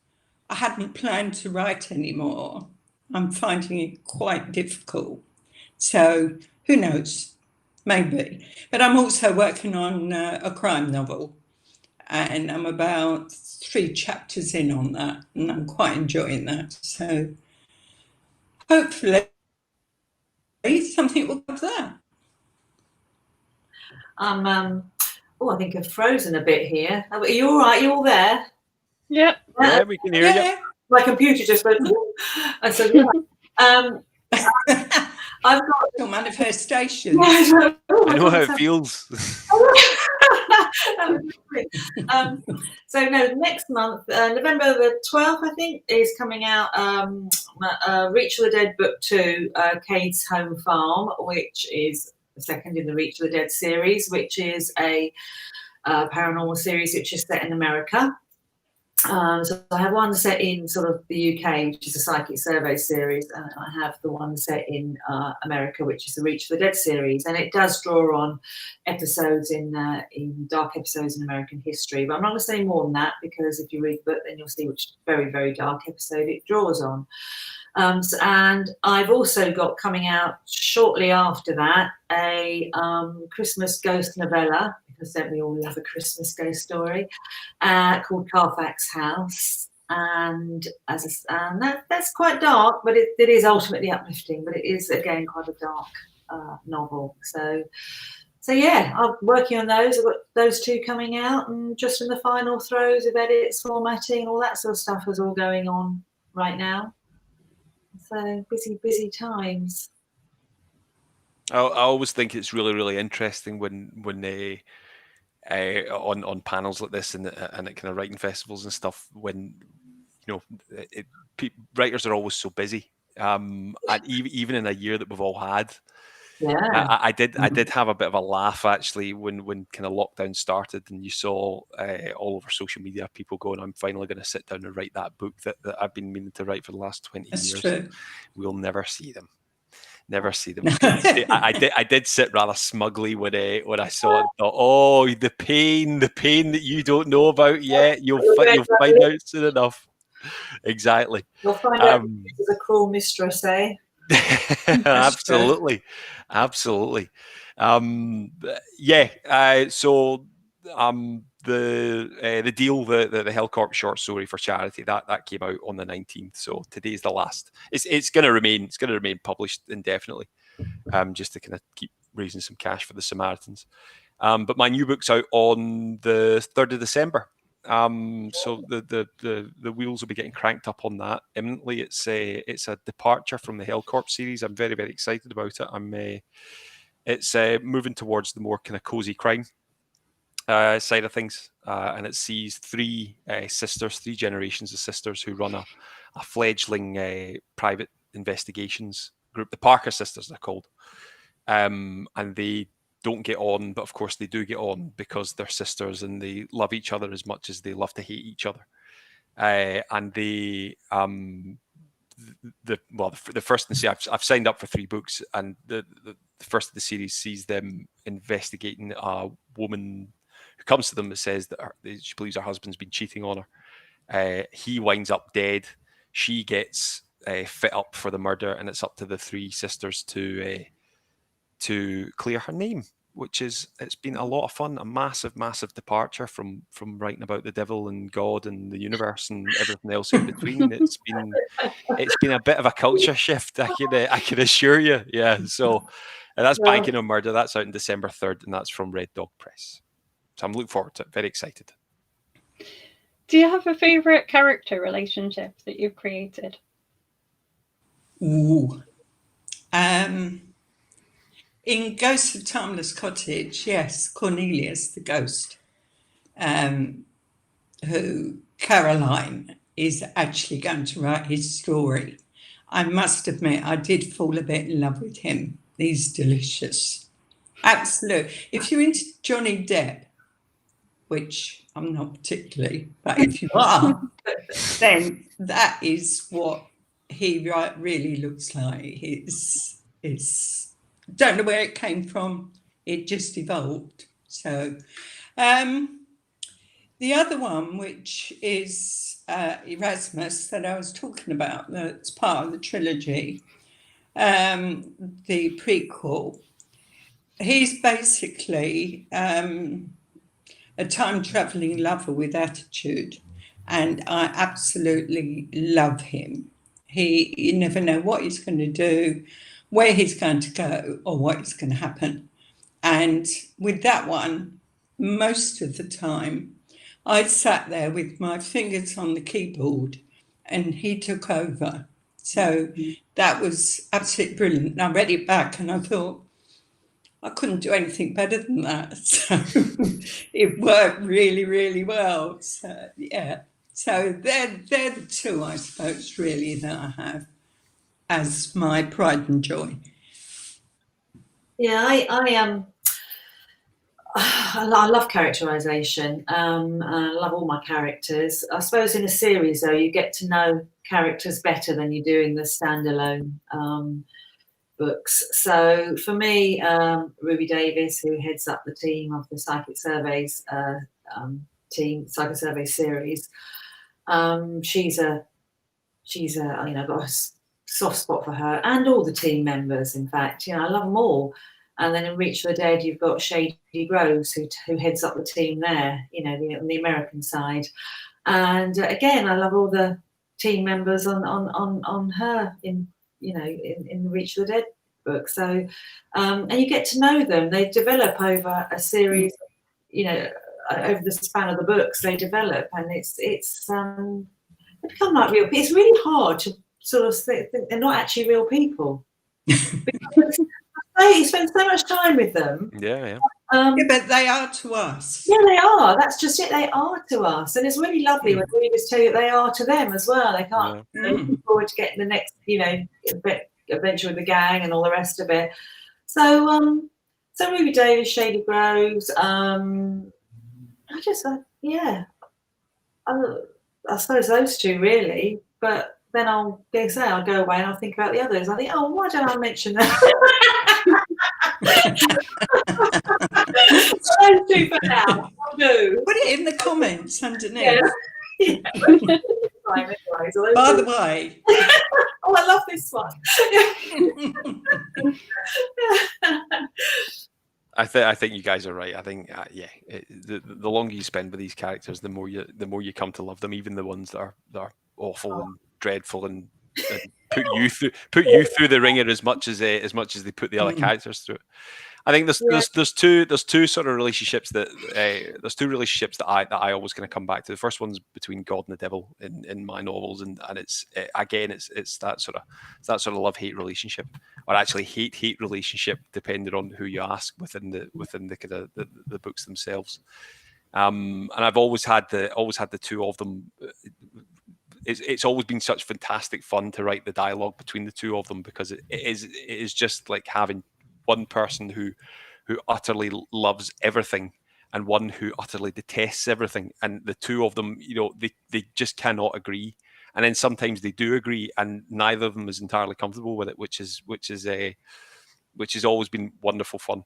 I hadn't planned to write anymore, I'm finding it quite difficult. So who knows? Maybe. But I'm also working on a crime novel, and I'm about 3 chapters in on that, and I'm quite enjoying that. So hopefully something will come of that.
I think I've frozen a bit here. Are you all right? You all there?
Yep.
Yeah, we can hear you.
My computer just went. I said, I've got
your manifestation.
I
know how it feels.
So next month, November the 12th, I think, is coming out Reach of the Dead Book 2, Cade's Home Farm, which is the second in the Reach of the Dead series, which is a paranormal series which is set in America. So I have one set in sort of the UK, which is a psychic survey series, and I have the one set in America, which is the Reach of the Dead series, and it does draw on episodes in dark episodes in American history. But I'm not going to say more than that, because if you read the book, then you'll see which very, very dark episode it draws on. And I've also got coming out shortly after that a Christmas ghost novella, because don't we all love a Christmas ghost story, called Carfax House. and that's quite dark, but it is ultimately uplifting. But it is again quite a dark novel. So yeah, I'm working on those. I've got those 2 coming out, and just in the final throes of edits, formatting, all that sort of stuff is all going on right now. So busy times.
I always think it's really, really interesting when they on panels like this and at kind of writing festivals and stuff, when writers are always so busy, and even in a year that we've all had.
Yeah.
I did have a bit of a laugh actually when kind of lockdown started, and you saw all over social media people going, "I'm finally going to sit down and write that book that I've been meaning to write for the last 20
That's
years."
true.
We'll never see them. Never see them. I did sit rather smugly when I saw it and thought, "Oh, the pain that you don't know about yet. You'll find out soon enough." Exactly.
You'll find out this is a cruel mistress, eh?
Absolutely. So the deal, the Hellcorp short story for charity, that came out on the 19th. So today's the last. It's going to remain published indefinitely, just to kind of keep raising some cash for the Samaritans. But my new book's out on the 3rd of December. So the wheels will be getting cranked up on that imminently. It's a departure from the Hellcorp series. I'm very, very excited about it. It's moving towards the more kind of cozy crime side of things, and it sees 3 sisters, 3 generations of sisters who run a fledgling private investigations group. The Parker sisters, they're called, and they don't get on, but of course they do get on because they're sisters and they love each other as much as they love to hate each other. And they, the first in the series, I've signed up for 3 books, and the first of the series sees them investigating a woman who comes to them and says that she believes her husband's been cheating on her. He winds up dead. She gets fit up for the murder, and it's up to the 3 sisters to clear her name, it's been a lot of fun, a massive departure from writing about the devil and God and the universe and everything else in between. It's been a bit of a culture shift, I can assure you. Yeah, so that's Banking on Murder. That's out on December 3rd, and that's from Red Dog Press. So I'm looking forward to it. Very excited.
Do you have a favourite character relationship that you've created?
Ooh. In Ghost of Timeless Cottage, yes, Cornelius the ghost, who Caroline is actually going to write his story. I must admit, I did fall a bit in love with him. He's delicious. Absolute. If you're into Johnny Depp, which I'm not particularly, but if you are, then that is what he really looks like. It's don't know where it came from. It just evolved. So the other one, which is Erasmus that I was talking about, that's part of the trilogy, the prequel, he's basically a time-traveling lover with attitude, and I absolutely love him. You never know what he's going to do, where he's going to go, or what is going to happen. And with that one, most of the time, I sat there with my fingers on the keyboard and he took over. So that was absolutely brilliant. And I read it back and I thought, I couldn't do anything better than that. So it worked really, really well. So, yeah. So they're the 2, I suppose, really, that I have as my pride and joy.
Yeah, I love characterization. I love all my characters. I suppose in a series, though, you get to know characters better than you do in the standalone books. So for me, Ruby Davis, who heads up the team of the Psychic Surveys Psychic Survey series, she's a got a soft spot for her and all the team members. In fact, I love them all. And then in Reach for the Dead, you've got Shady Groves, who heads up the team there, on the American side. And again, I love all the team members on her in the Reach of the Dead book. So and you get to know them. They develop over a series, over the span of the books. They develop, and it's they become like real. It's really hard to sort of think they're not actually real people. Because you spend so much time with them.
Yeah.
But they are to us.
Yeah, they are. That's just it. They are to us, and it's really lovely when readers tell you they are to them as well. They can't look forward to getting the next, adventure with the gang and all the rest of it. So, Ruby Davis, Shady Groves. I suppose those two really. But then I'll go away and I'll think about the others. I think, oh, why don't I mention that? Those two for now. I'll do.
Put it in the comments underneath.
Yeah. Anyway, so
By the way.
Oh, I love this one.
I think you guys are right. I think the longer you spend with these characters, the more you come to love them, even the ones that are awful and dreadful and put you through the ringer as much as they put the other characters through it. I think there's two sort of relationships that I always kind of come back to. The first one's between God and the devil in my novels, and it's that sort of love-hate relationship, or actually hate relationship, depending on who you ask within the kind of the books themselves. And I've always had the two of them. It's always been such fantastic fun to write the dialogue between the two of them, because it is just like having one person who utterly loves everything and one who utterly detests everything, and the two of them, they just cannot agree, and then sometimes they do agree, and neither of them is entirely comfortable with it, which has always been wonderful fun.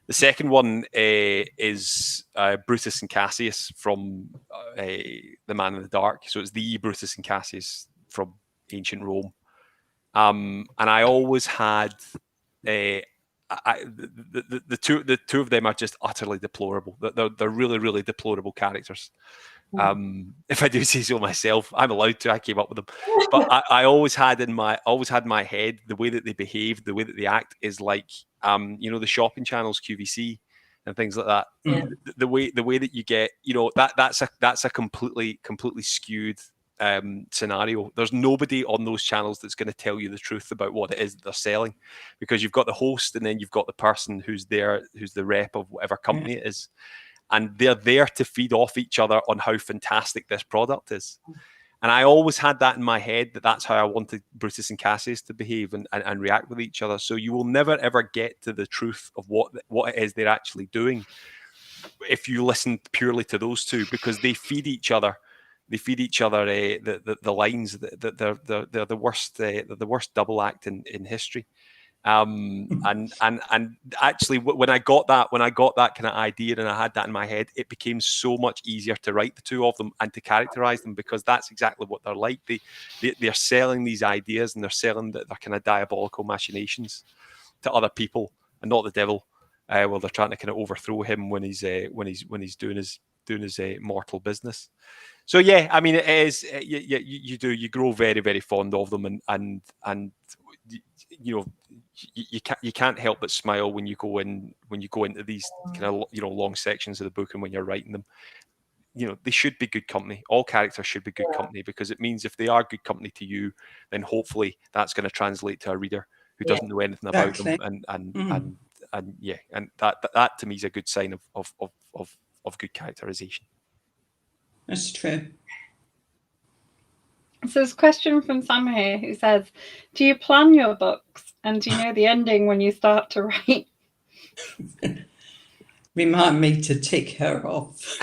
The second one is Brutus and Cassius from The Man in the Dark. So it's the Brutus and Cassius from ancient Rome, and I always had the two of them are just utterly deplorable. They're really, really deplorable characters. If I do say so myself, I'm allowed to. I came up with them, but I always had in my head the way that they behave, the way that they act is like the shopping channels, QVC and things like that. The way that you get, that's a completely skewed scenario. There's nobody on those channels that's going to tell you the truth about what it is that they're selling, because you've got the host and then you've got the person who's the rep of whatever company it is, and they're there to feed off each other on how fantastic this product is. And I always had that in my head, that's how I wanted Brutus and Cassius to behave and react with each other. So you will never ever get to the truth of what it is they're actually doing if you listen purely to those two, because they feed each other. They feed each other the lines. They're the worst double act in history. And actually, when I got that kind of idea and I had that in my head, it became so much easier to write the two of them and to characterize them, because that's exactly what they're like. They're selling these ideas, and they're selling their kind of diabolical machinations to other people, and not the devil. Well, they're trying to kind of overthrow him when he's doing his mortal business. So yeah, I mean, it is you grow very, very fond of them, and you can't help but smile when you go into these kind of long sections of the book, and when you're writing them, they should be good company. All characters should be good company, because it means if they are good company to you, then hopefully that's going to translate to a reader who doesn't know anything about them, and that to me is a good sign of good characterization.
That's true.
So there's a question from Sam here who says, do you plan your books, and do you know the ending when you start to write?
Remind me to tick her off.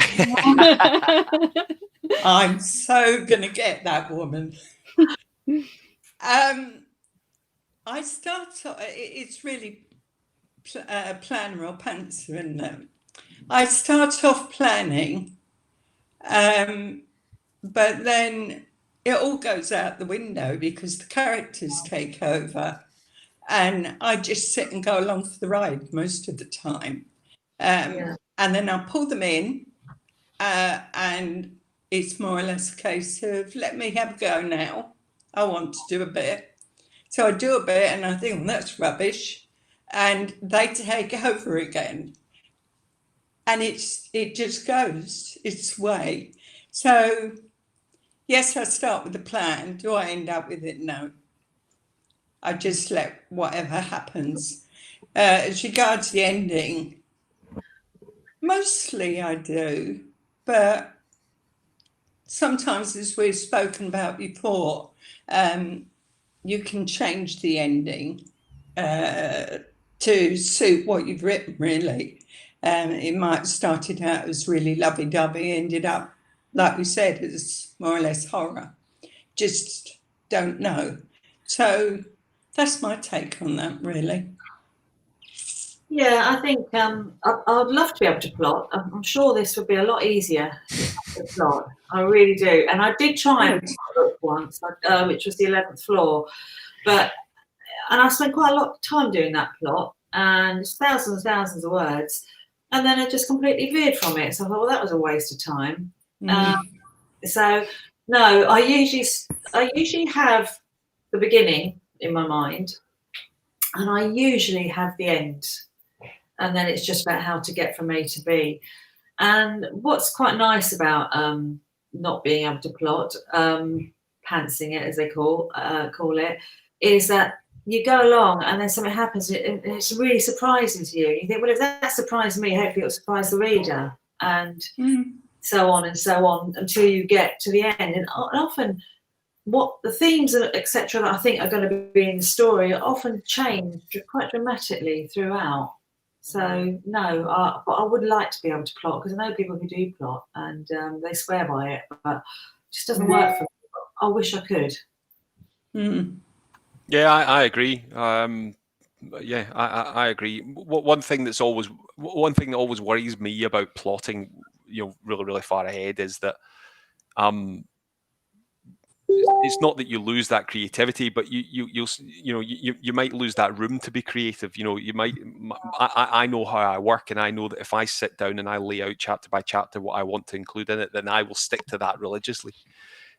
I'm so going to get that woman. I start, it's really planner or pantser, and I start off planning, but then it all goes out the window because the characters take over, and I just sit and go along for the ride most of the time. And then I'll pull them in, and it's more or less a case of let me have a go now. I want to do a bit. So I do a bit and I think, well, that's rubbish. And they take over again. And it just goes its way. So, yes, I start with a plan. Do I end up with it? No. I just let whatever happens. As regards the ending, mostly I do. But sometimes, as we've spoken about before, you can change the ending to suit what you've written, really. It might have started out as really lovey-dovey, ended up, like we said, as more or less horror. Just don't know. So that's my take on that, really.
Yeah, I think I'd love to be able to plot. I'm sure this would be a lot easier to plot. I really do. And I did try and plot a book once, which was The 11th Floor. And I spent quite a lot of time doing that plot, and it's thousands and thousands of words. And then I just completely veered from it. So I thought, well, that was a waste of time. So no, I usually have the beginning in my mind, and I usually have the end. And then it's just about how to get from A to B. And what's quite nice about not being able to plot, pantsing it as they call it, is that you go along and then something happens and it really surprises you. You think, well, if that surprised me, hopefully it'll surprise the reader, and so on until you get to the end. And often what the themes etc. that I think are going to be in the story often change quite dramatically throughout. So no, but I would like to be able to plot, because I know people who do plot and they swear by it, but it just doesn't work for me. I wish I could.
Yeah, I agree. Yeah, I agree. One thing that always worries me about plotting, really, really far ahead, is that it's not that you lose that creativity, but you might lose that room to be creative. You might. I know how I work, and I know that if I sit down and I lay out chapter by chapter what I want to include in it, then I will stick to that religiously.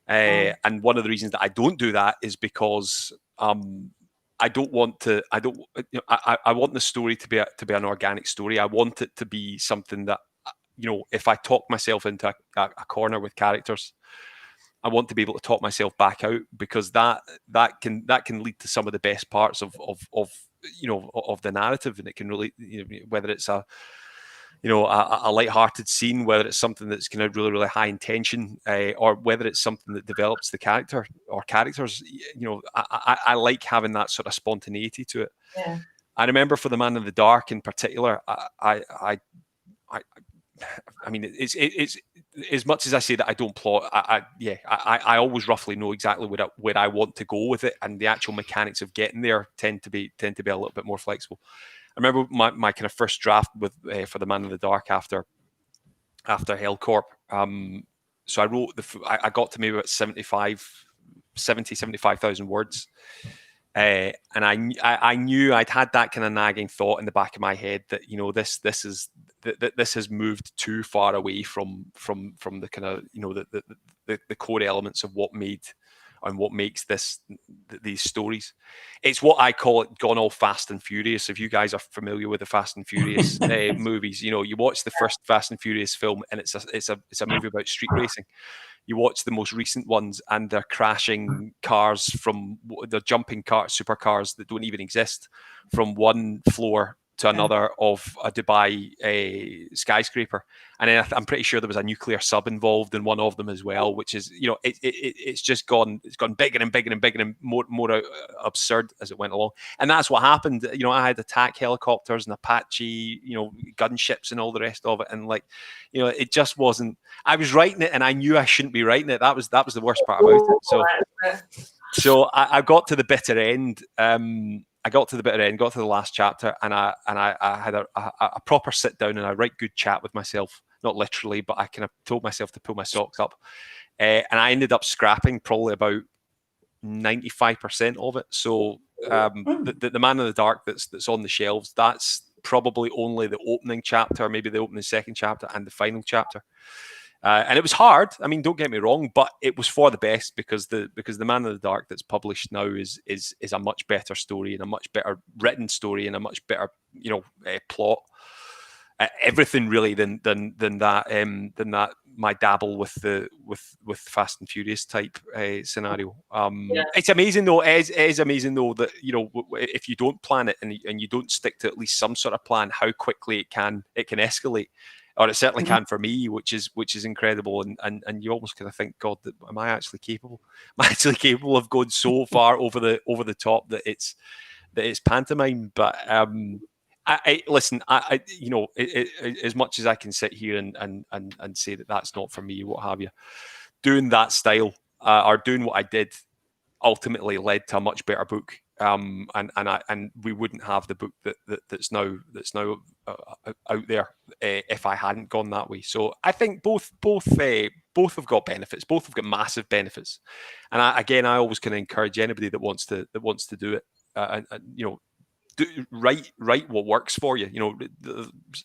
And one of the reasons that I don't do that is because I don't want to. I want the story to be an organic story. I want it to be something that, if I talk myself into a corner with characters, I want to be able to talk myself back out, because that can lead to some of the best parts of the narrative, and it can really, whether it's a light-hearted scene, whether it's something that's kind of really, really high intention, or whether it's something that develops the character or characters. I like having that sort of spontaneity to it.
Yeah.
I remember for The Man in the Dark in particular, I mean, it's as much as I say that I don't plot. I always roughly know exactly where I want to go with it, and the actual mechanics of getting there tend to be a little bit more flexible. I remember my kind of first draft for The Man in the Dark after Hellcorp. So I wrote I got to maybe about 75,000 words. And I knew I'd had that kind of nagging thought in the back of my head that this has moved too far away from the kind of the core elements of what makes these stories. It's what I call it gone all Fast and Furious. If you guys are familiar with the Fast and Furious movies, you watch the first Fast and Furious film and it's a movie about street racing. You watch the most recent ones and they're crashing cars they're jumping supercars that don't even exist from one floor to another of a Dubai skyscraper. And then I'm pretty sure there was a nuclear sub involved in one of them as well, which is, it's just gone bigger and bigger and bigger and more absurd as it went along. And that's what happened. I had attack helicopters and Apache, gunships and all the rest of it. And it just wasn't, I was writing it and I knew I shouldn't be writing it. That was the worst part about it. So I got to the bitter end. Got to the last chapter, and I had a proper sit down and a right good chat with myself. Not literally, but I kind of told myself to pull my socks up, and I ended up scrapping probably about 95% of it. So the Man in the Dark that's on the shelves, that's probably only the opening chapter, maybe the opening second chapter, and the final chapter. And it was hard. I mean, don't get me wrong, but it was for the best because the Man in the Dark that's published now is a much better story and a much better written story and a much better plot. Everything really than that my dabble with Fast and Furious type scenario. It's amazing though. It is amazing though that if you don't plan it and you don't stick to at least some sort of plan, how quickly it can escalate, or it certainly can for me, which is incredible. And you almost kind of think, God, am I actually capable? Am I actually capable of going so far over the top that it's pantomime? But listen, as much as I can sit here and say that that's not for me, what have you, doing that style or doing what I did ultimately led to a much better book. And we wouldn't have the book that's now out there if I hadn't gone that way. So I think both have got benefits. Both have got massive benefits. And I always kind of encourage anybody that wants to do it, write what works for you.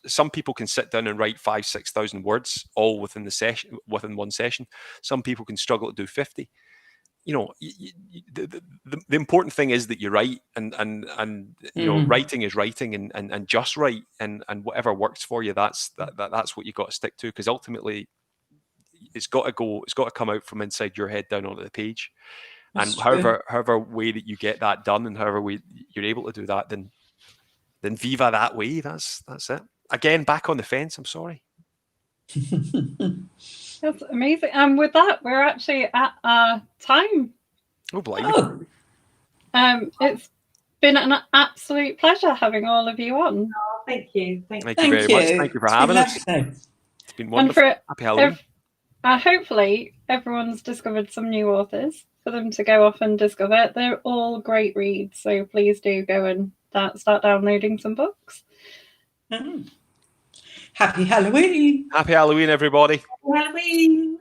Some people can sit down and write 5,000-6,000 words all within one session. Some people can struggle to do 50. The important thing is that you write, and writing is writing, and just write, and whatever works for you, that's what you got to stick to, because ultimately it's got to come out from inside your head down onto the page. And however way that you get that done, and however way you're able to do that, then viva that way. That's it. Again, back on the fence. I'm sorry.
That's amazing. And with that, we're actually at our time.
Oh, blimey.
It's been an absolute pleasure having all of you on.
Oh, thank you.
Thank you very much. Thank you for having us. It's been wonderful. Happy Halloween.
Hopefully, everyone's discovered some new authors for them to go off and discover. They're all great reads, so please do go and start downloading some books.
Happy Halloween.
Happy Halloween, everybody.
Happy Halloween.